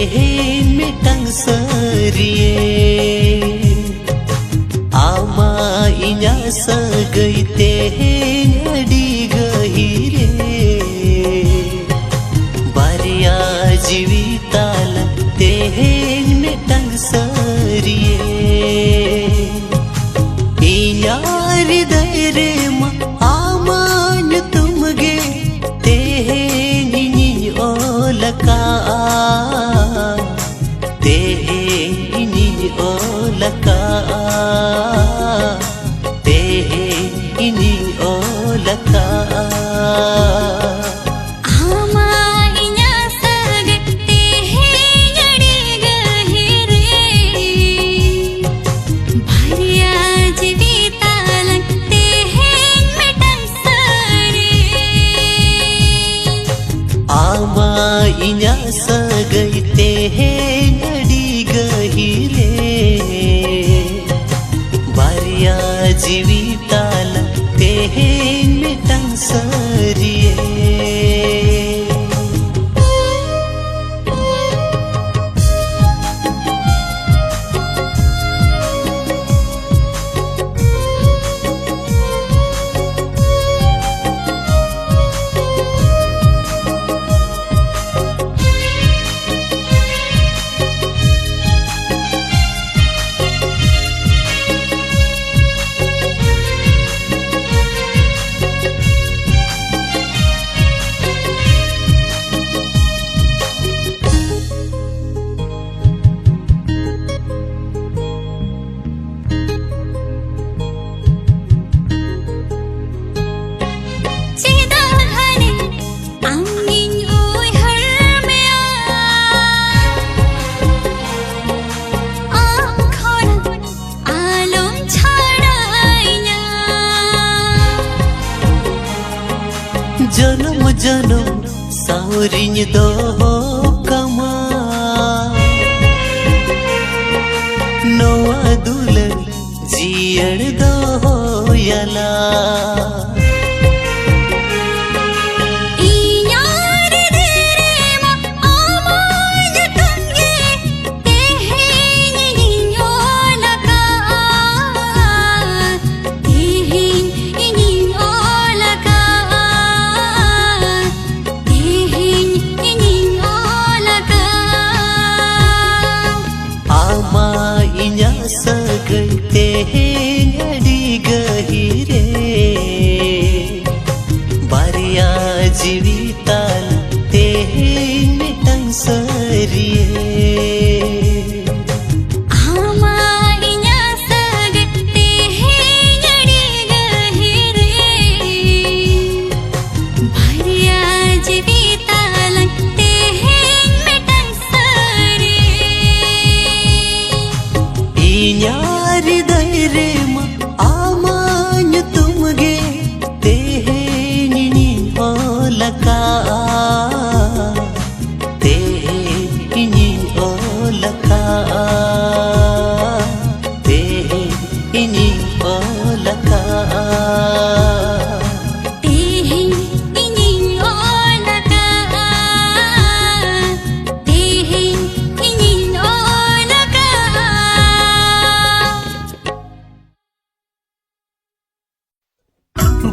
tehen metang serie ama inya sagai tehen adi gahire baria jivitala tehen metang serie inya hriday re ma amanya tumge tehen ni olaka teheni olaka teheni olaka inya sagai tehen adi gahire baria jivitala tehen metang serie जन्म जन्म सावरिन दो कमा नवा दुल्हन जियड़ दो यला sagai tehen adi gahire baria jivitala tehen metang serie hriday re ma amanya tumge teheni ni olaka teheni olaka teheni olaka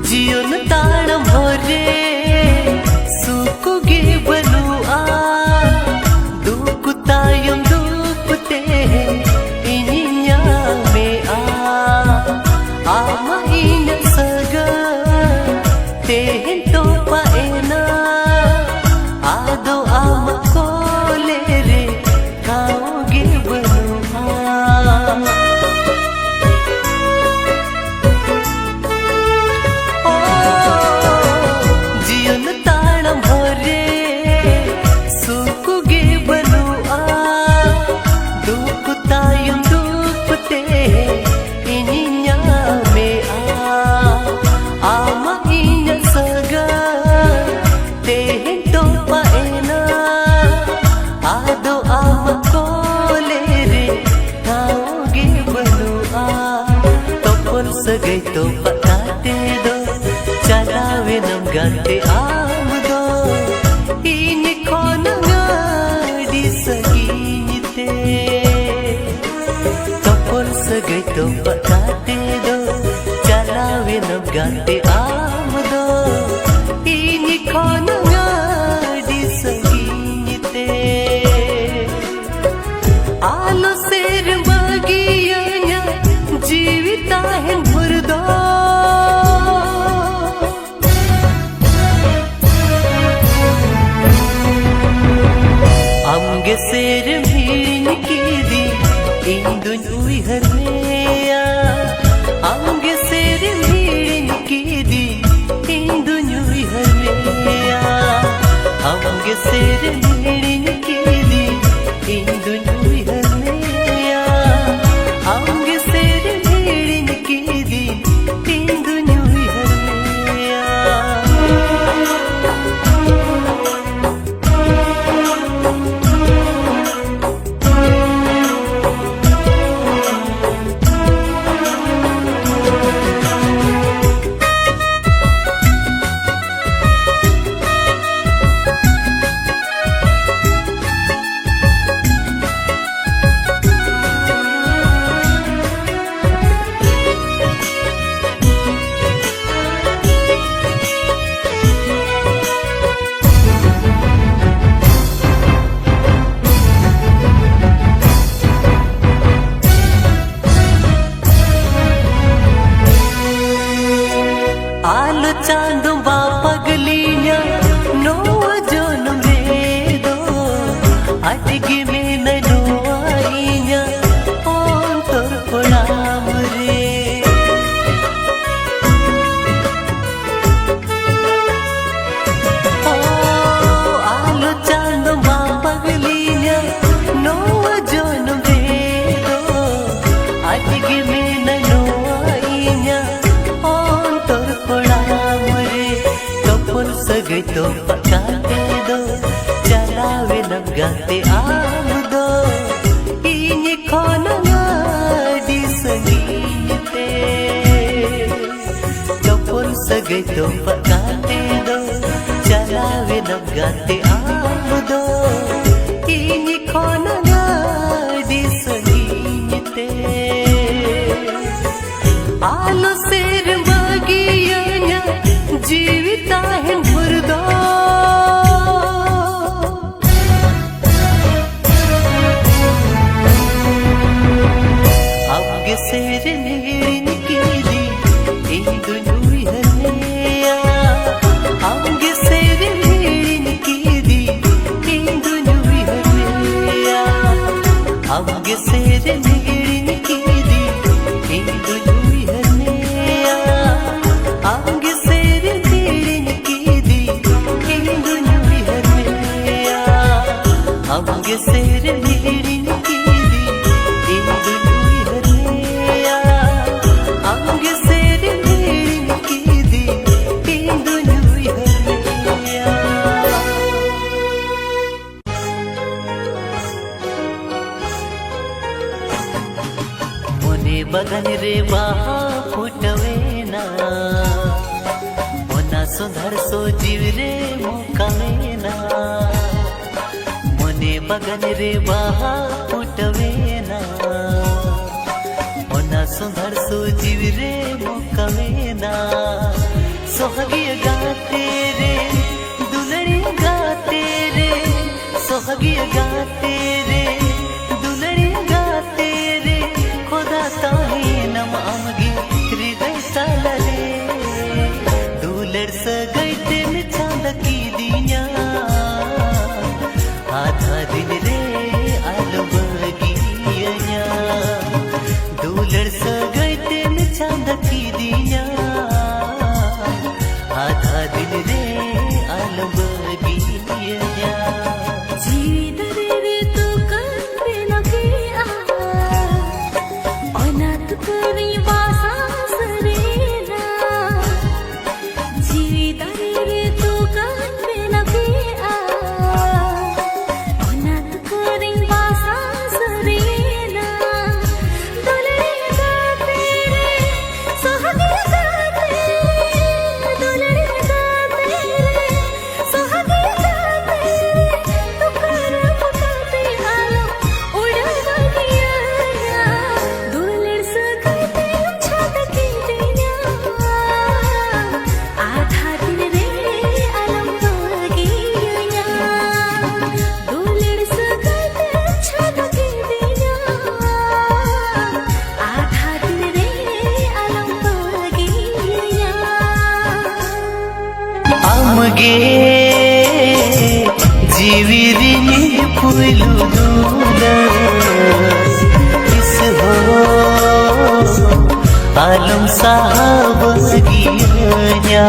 जीवन ताड़म भरे सुकुगे बलुआ दुख तायम दुपते इनिया में आमा इन सगा तेहन तो पाएना आदो आमा कोले रे खाओगे बलुआ Sagay to patate do chalawe nam gante am do ini ko na nga di सगीते कपल सगै तो पकाते दो चलावे न गाते आम दो ini kono ngadi sagite alo ser bagianya jivita hen murdo amge ser bhin kidi indun uiharneya amge ser bhin kidi indun uiharneya amge ser bhin kidi indun uiharneya amge ser bhin kidi indun uiharneya आलो चांदो बा पगलिया no zone वेदो अटगी में ननो आईया own तोर कोलाम रे ओ आलो चांदो बा पगलिया no zone वेदो अटगी में ननो आईया सगै तो पकाते दो चलावे न गाते आम दो ini kono ngadi sagite kapur सगै तो पकाते दो चलावे न गाते आम दो ini kono ngadi sagite alo ser bagianya जीविता है मुर्दा amge ser bhin kidi indun uiharneya amge ser bhin kidi indun uiharneya amge ser bhin kidi indun uiharneya amge amge ser bhin kidi indun uiharneya amge ser bhin kidi indun uiharneya mone bagan re baha futavena ona sundar so jiv re mukavena बगन रे बाहा फुटवेना ओना सुंदर सो जीव रे मुकवेना सोहगिया गाते रे दुलड़िया गाते रे सोहगिया गाते रे दुलड़िया गाते रे खुदा ताही नम आमगी हृदय सालरे दुलड़ सगैते में चांद की दिया आधा दिन रे आलो बगिया दुलड़ सगैते में चांद की दिया आधा दिन रे आलो बगिया जीवित रे तो कर लगे अनाथ करी वासा सरेना जीवित रे तो कर लगे आमगे जीविरिनी पुलु दूला किस हो आलम साहब गिया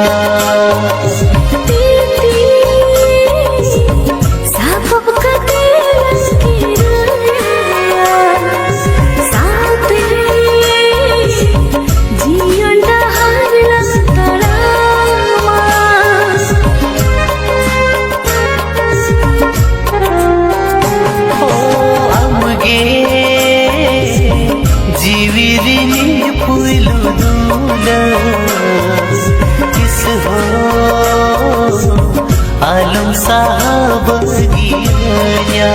जीविरिनी पुलु दूला किस हो आलम साहब गिया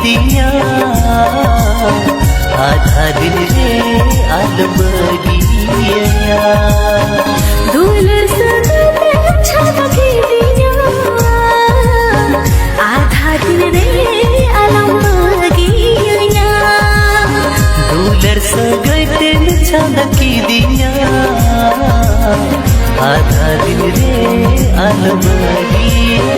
दिया आधा दिन रे आलम गिया दूल्हर सगते छलके दिया आधा दिन रे आलम गिया दूल्हर सगते छलके दिया आधा दिन रे आलम गिया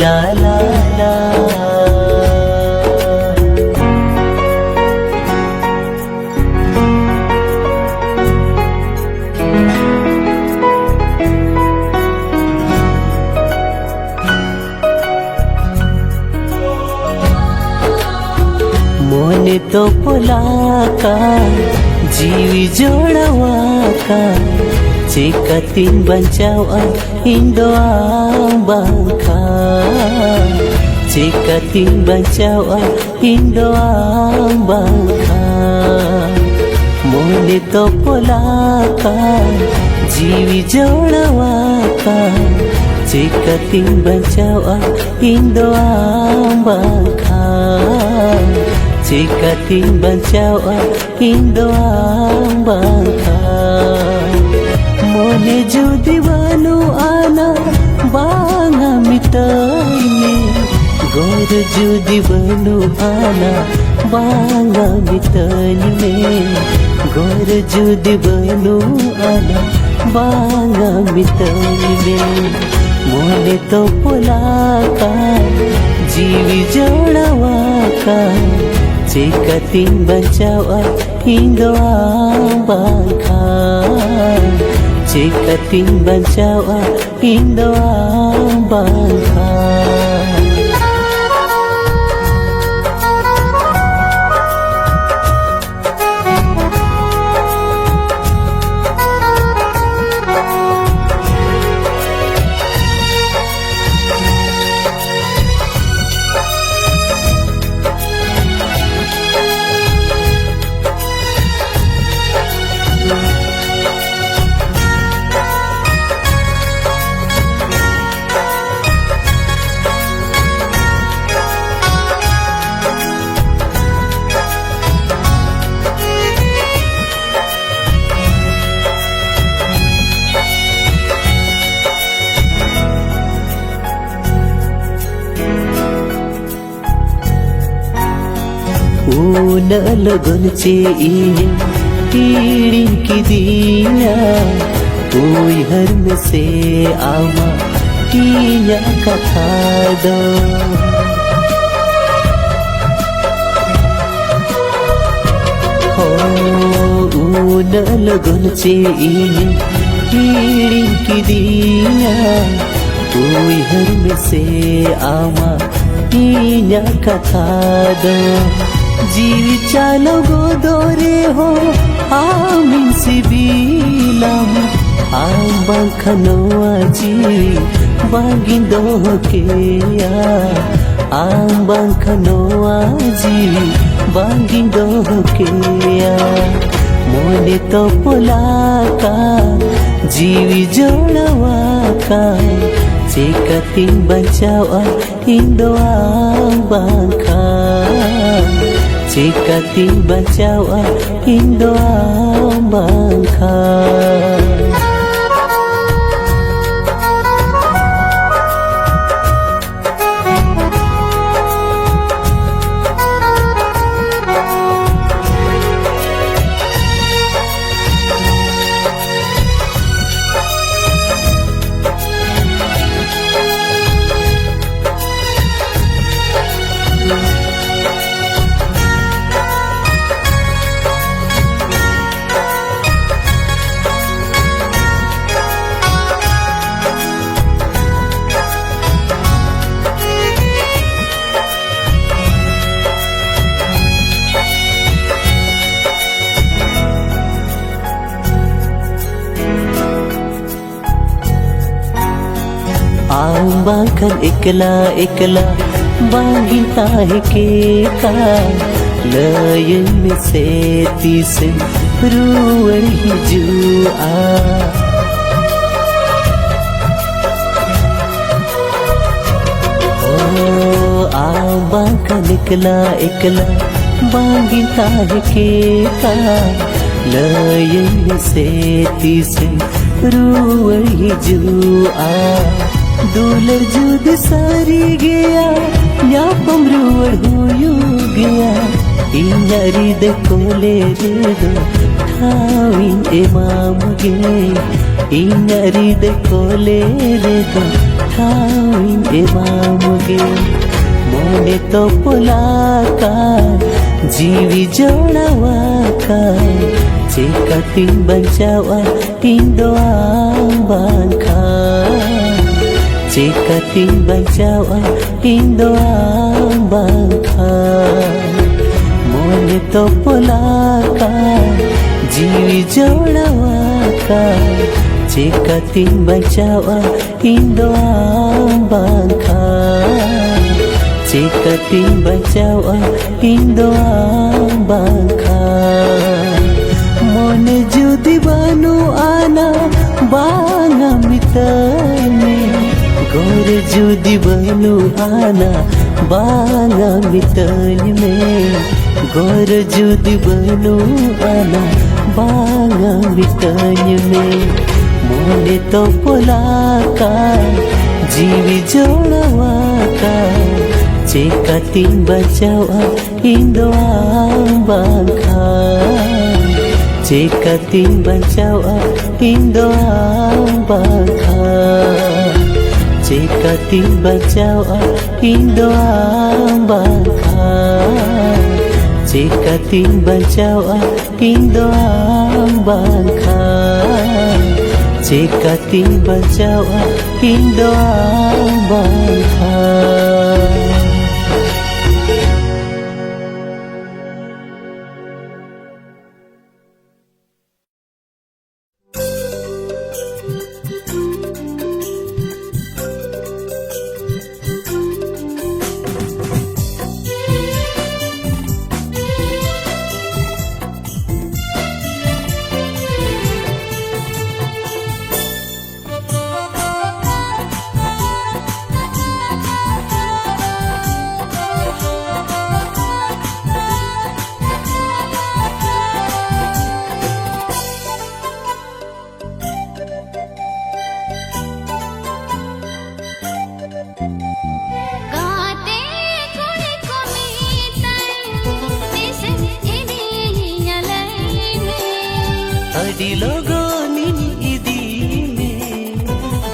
la la la मोने तो पोलाका जीवी जोड़वाका Cikatin bancawan Hindoang bangka Cikatin bancawan Hindoang bangka Mone to polaka Jiwi jodawaka Cikatin bancawan Hindoang bangka Cikatin bancawan Hindoang bangka मोने जो दीवानो आना बांगा मिटाइने गोर जो दीवानो आना बांगा मिटाइने गोर जो दीवानो आना बांगा मिटाइने मोने तो पोलाका जीवी जोड़वाका Cikatin bancawa Hindoang bangka Cikatin bancawa Hindoang bangka लगन चे कीड़ी की दिया कोई हर में से आमा किया कथा दो हो una lagon ce ini hiring kidinya Uy harme se ama inya kathada Jiwi chalo godore ho amin sibilam Ambang khanoa jiwi bagindo keya Ambang khanoa jiwi bagindo keya Mone to polaka jiwi jolawaka Cekatin bacawa indo ambang kha Cekatin bacawa indo ambang kha Ambangkan ikla bangita ke ka layan में से तीस रुवर हिजुआ Ambangkan ikla bangita ke ka layan में से तीस रुवर हिजुआ Dular jud sari gaya Nyapam ruwar huyu gaya Inyari de kole redo Thawin imam ge Inyari de kole redo Thawin imam ge Mone to polaka Jiwi jolawaka Cekatin bancawa Indo ambang kha Cekatin bacawa indo ambang kha Mone to polaka jiwi jolawaka Cekatin bacawa indo ambang kha Cekatin bacawa indo ambang kha Mone judi banu ana banga mitane गोर जुदी बनू आना बांगा मितल में गोर जुदी बनू आना बांगा मितल में मोने तो पोलाका जीवी जोड़वाका चेकातिन बचावा इंदो ambang kha Cekatin bacawa indo ambang kha Cekatin bacawa indo ambang kha Cekatin bacawa indo ambang kha Cekatin bacawa indo ambang kha Adi logo nini idine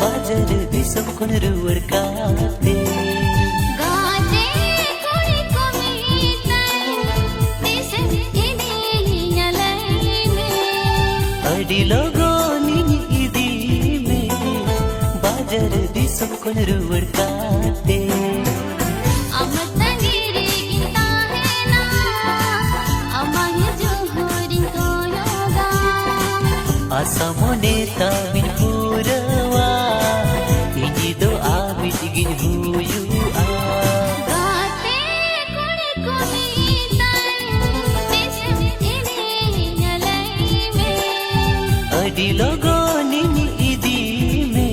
bajar de sab kon ruwar kaate गाते कोई कोमीता this इनी नलैने Adi logo nini idi me bajar di sokon ruwad kate amatangiri ginta hai na amanya johorin koyoga asamone tawin purawa ini doa bitigin huyu a gate kuri komitan desam ini nyalai me Adi logo nini idi me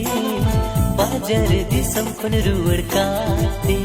bajar di sokon ruwad kate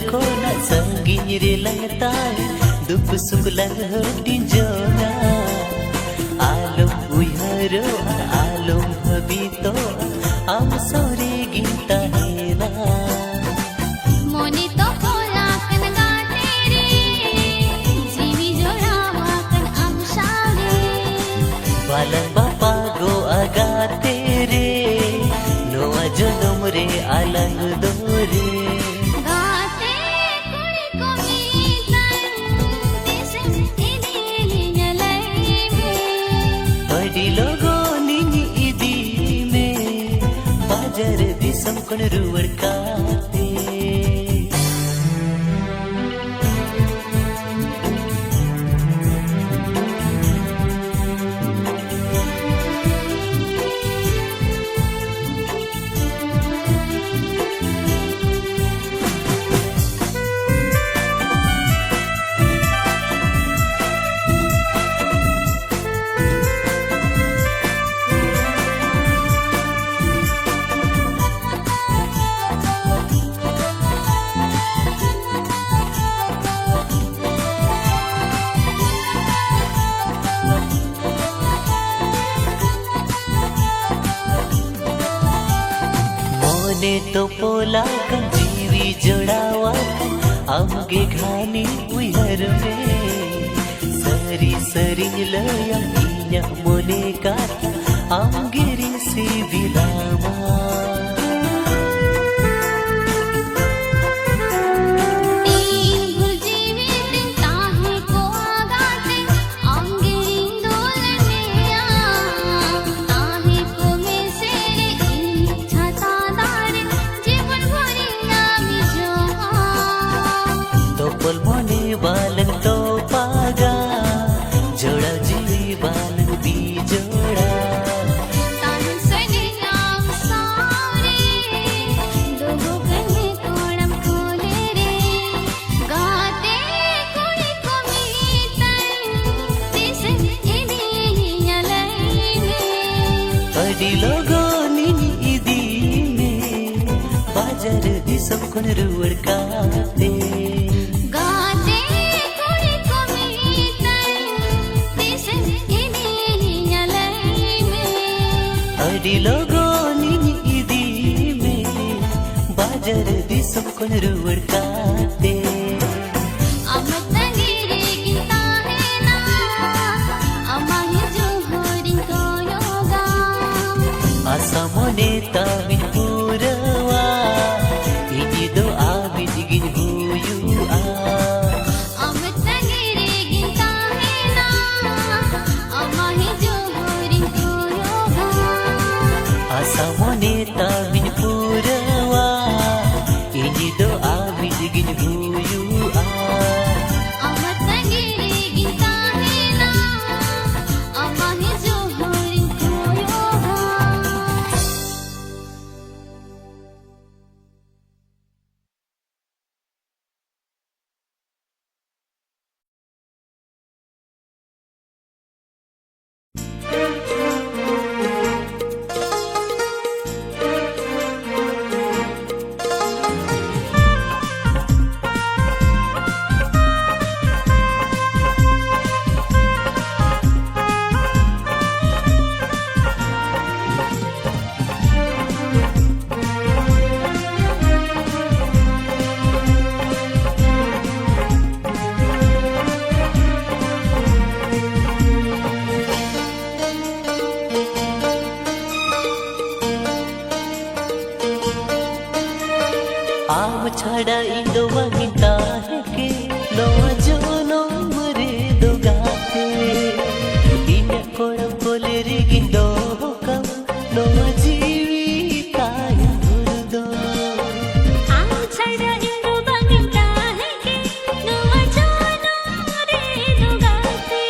ko na sangging rilang tayo dup sunglang din jona alom uyaro alom habito am sore ginta hela moni to kola kan gate re jivi jodawa kan am share balang bapa go agate re noa jonom re alang dore logo nini idi me bajar di sokon ruwad kate ने तो पोला kan jiwi jodawakan amge ghani uyar me sari sari layang inya mone kata amge risi bilama mone balang to paga joda jiwi balang bi joda tan sane naam saare dogo kane kodam kole re gaate koi komitan desam ini nyalai me Adi logo nini idi me bajar di sokon ruwad kate Adi logo nini idi me bajar di sokon ruwad kate amatangiri ginta hai na amanya johorin koyoga asamone tawin purawa ini doa bitigin huyu a amatangiri ginta hai na amanya johorin koyoga asamone tawin purawa ini doa bitigin huyu a amatangiri ginta hai na छाड़ा इंदो wanita heke noa jono muredo gate inya koram koleri gindo kam noa jeevita yurdo am chada indu bangita heke noa jono muredo gate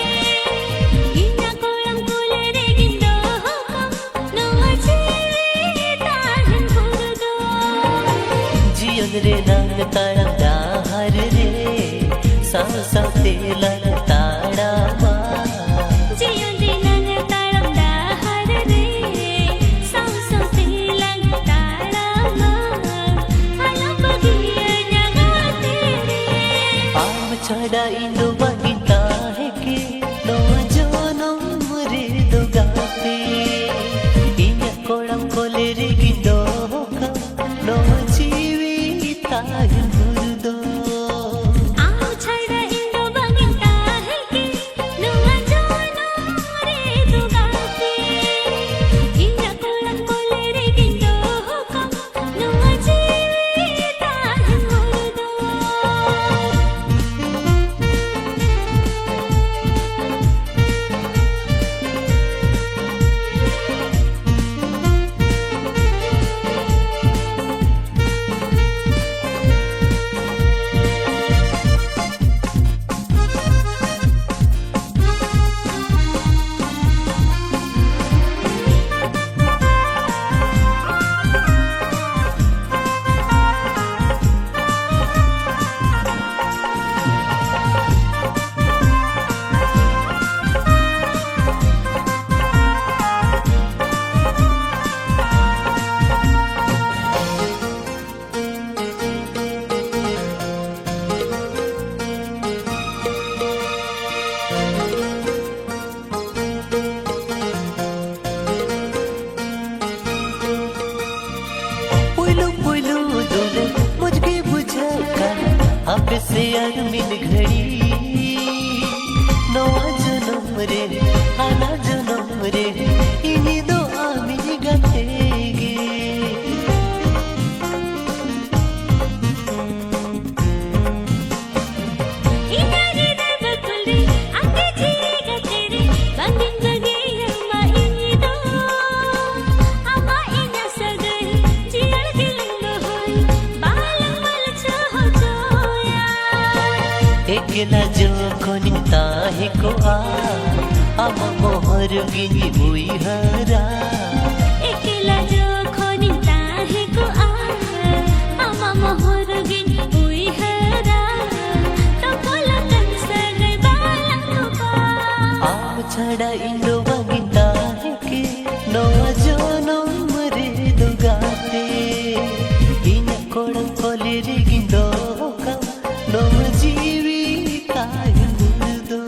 inya koram koleri gindo kam noa jeevita yurdo jiyon re nang taram dahar re sa telan tara ma jiyon re nang taram dahar re sa telan tara ma alam bagiya jagate re am chada indu wanita heke noa jono muredo gate inya koram koleri gindo kam noa jeevita yurdo am chada indu bangita heke noa jono muredo gate inya koram koleri gindo kam noa jeevita yurdo पुलू दूल्हे मुझके बुझाकर आप से अरमिन घड़ी नवा जन्म रे आना जन्म रे इन्हीं दो आमी गतेगे inari dabakul re ake jiga tere bangin bagiya ma inido ama inya sagai jiyar dilingo hoy balang malcha ho joya एकला जो कोनिता ही को आम मोहर गिनी हुई हरा ekela jo khoninta he ko ama mohor gin ui hara to kolakan sagai balang pa आम छड़ा इंदो wanita heke noa jono muredo gate inya koram koleri gindo kam noa jeevita yurdo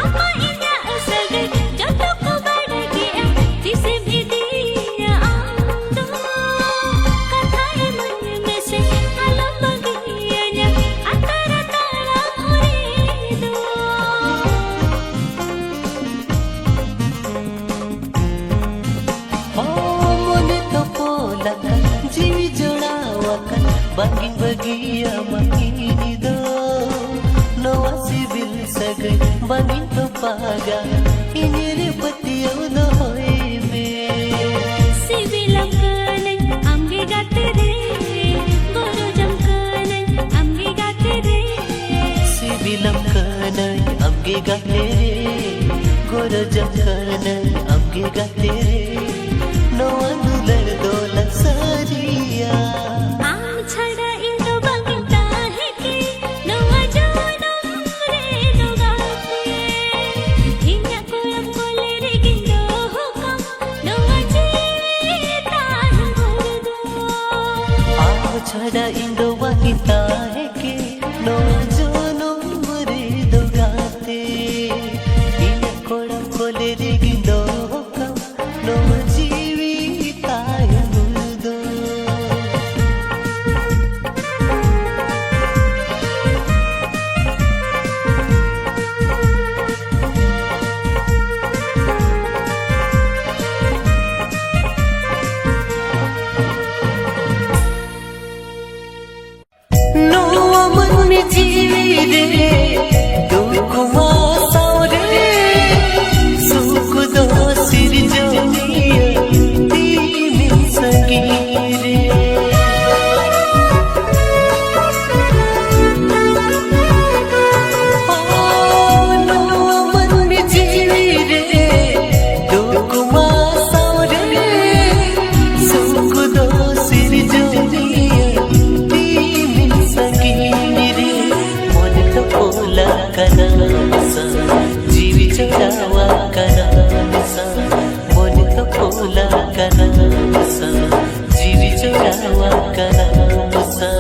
ama inya sagai joto ko bahagia tise bhi diya ando katha मन में से alam bagiya nya antara tara hore do mone to polakan jeevi jodawakan bangin bagiya mahini do noa sibil sagai bangin to paga inire patiyo do hoy me sibilam kanan amge gate re goro jam kanan amge gate re sibilam kanan गाते रे गोर जखन आमगे गाते रे नवा दुलर दोला सारिया आम छड़ा इनो बंगता है कि नवा जानम रे दोगाते इन्या कोलम कोले रे गिंदो हुकम नवा जीता हुरदो आम छड़ा इंदो वाकिता है के नवा जानम रे दोगाते इन्या कोलम कोले रे गिंदो हुकम नवा जीविता हुरदो नोवा मन जीवी रे दुखवा सावरे सुख दो सिर जोनिया तीन सगी रे नोवा मन जीवी रे दुखवा सावरे सुख दो सिर जोनिया तीन सगी रे मन तो पोला कनासा जीवी चढ़ावा कनासा मन तो पोला कनासा जीवी चढ़ावा कनासा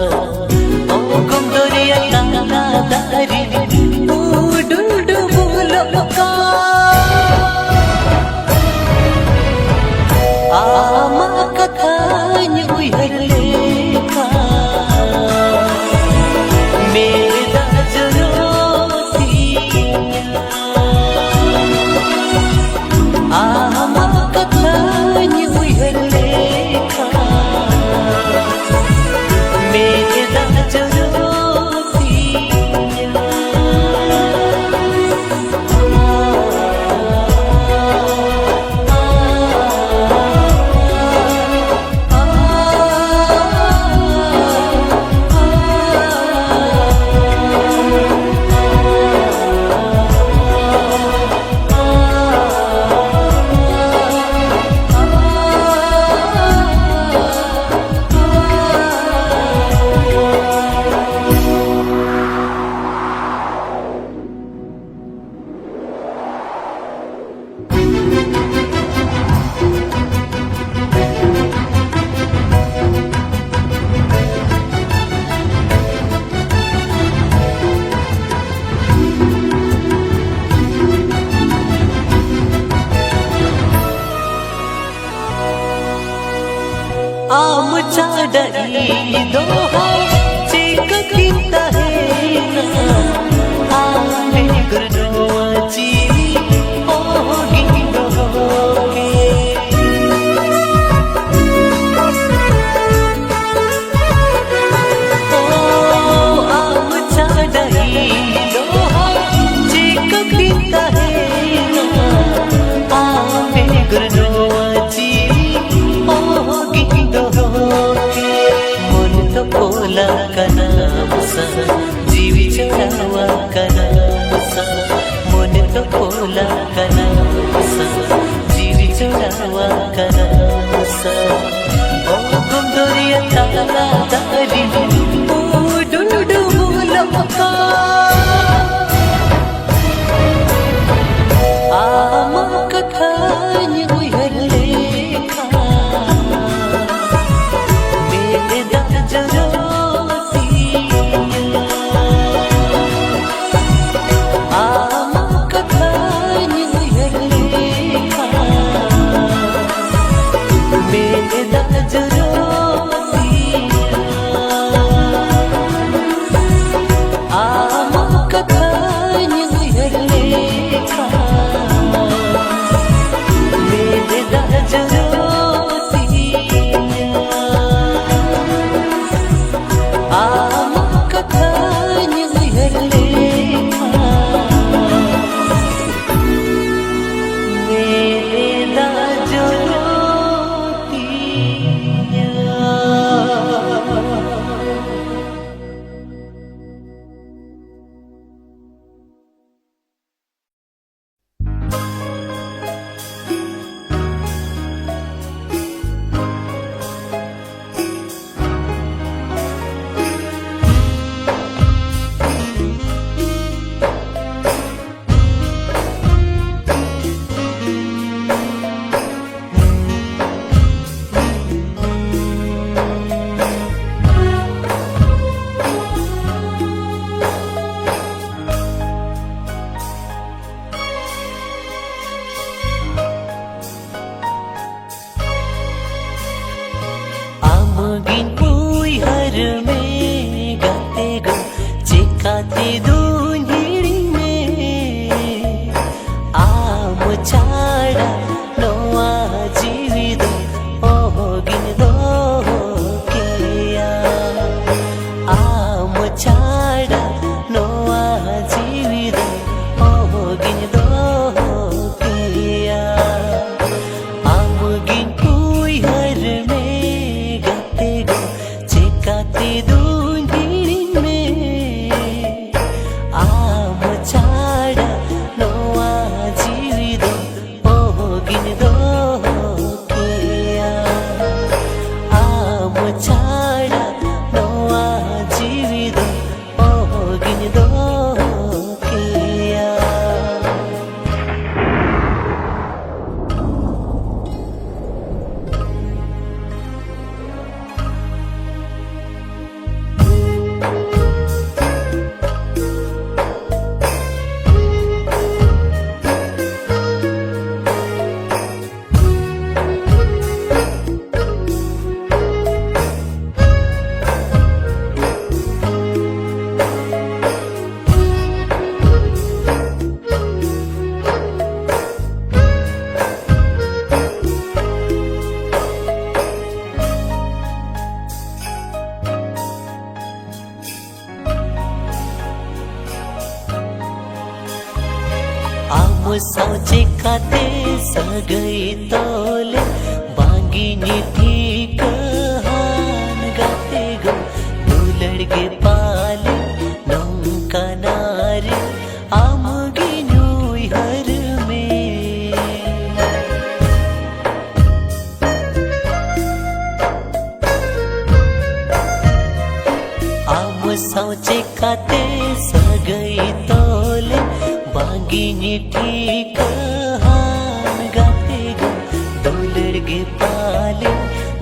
ओ कुंदरिया ताला दारी डुडु बोलो का आमा कथान्य उयरलेखा मेरा जरोतिया आमा कथान्य उयरलेखा मेरा आम चाडई दोहा चिक किंता है ना आमे गुरनोची ओ गिंदो के ओ आम चाडई दोहा चिक किंता है ना आमे गुरनोची ओ गिंदो के मन तो पोला कनासा जीवी चढ़ावा कनासा मन तो पोला कनासा जीवी चढ़ावा कनासा ओ कुंदरिया ताला दारी डुडु बोलो का आमा कथान्य उयरलेखा मेरा जरोतिया आमा कथान्य उयरलेखा मेरा जरोतिया साउचे खाते सगळे तोले बांगिनी ठीक हान गाते गो दुलड़गे पाले नौका नारे आमगी नुई हर में आम साउचे खाते सगळे तोले बांगिनी ठीक हान गाते गो दुलड़गे पाले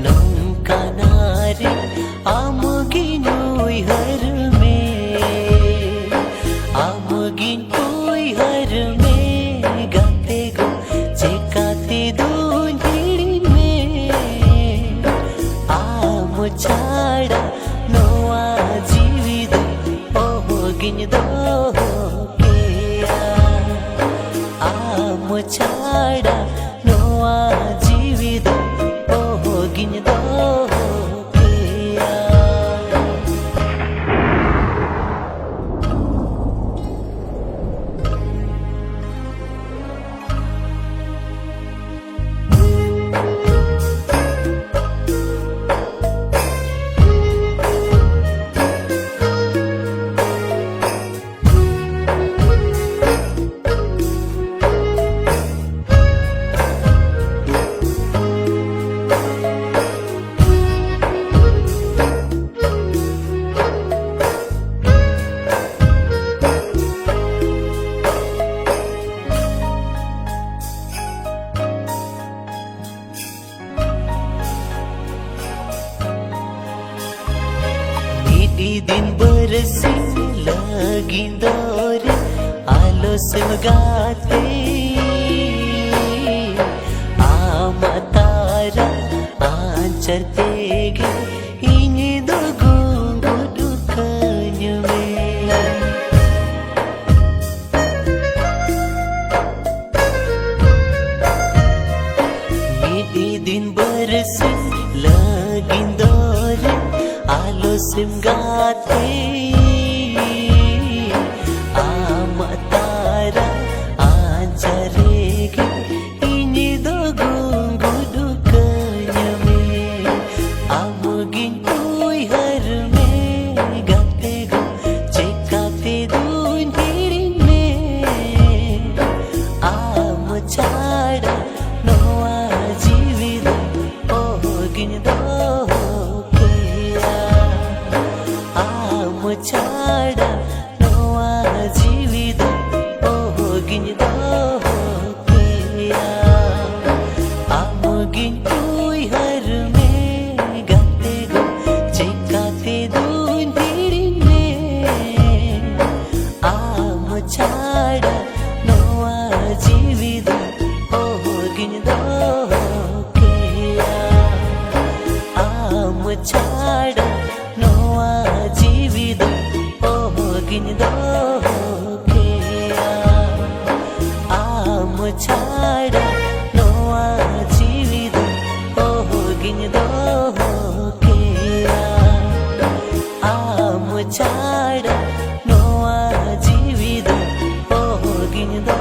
नौका नारे आमगी नुई हर में आमगी नुई हर में गाते गो चेकाते दूंढड़ी में आम छाड़ा नोआ जीवित ओगिन दो छाड़ा नोआ जीवित ओगिन दो दिन बरसी लगी दौरे आलो गाते आमा तारा आंचरते गे इन दो गुंगु कन में मीठी दिन बरसी लगी दौरे आलो गाते आमा तारा आंचरेगे इन दो गुंगु कन में आमगिन कोई हर में गाते गो चेकाते दूंढड़ी में आम छाड़ा नोआ जीवित ओगिन दो छाड़ा नोआ जीवित ओगिन दो आमगिन कोई हर में गाते गो चेकाते दूंढड़ी में आम छाड़ा नोआ जीवित ओगिन दो आम छाड़ा नोआ जीवित ओगिन दो आम छाड़ा नोआ जीवित ओगिन दो आम छाड़ा नोआ जीवित ओगिन दो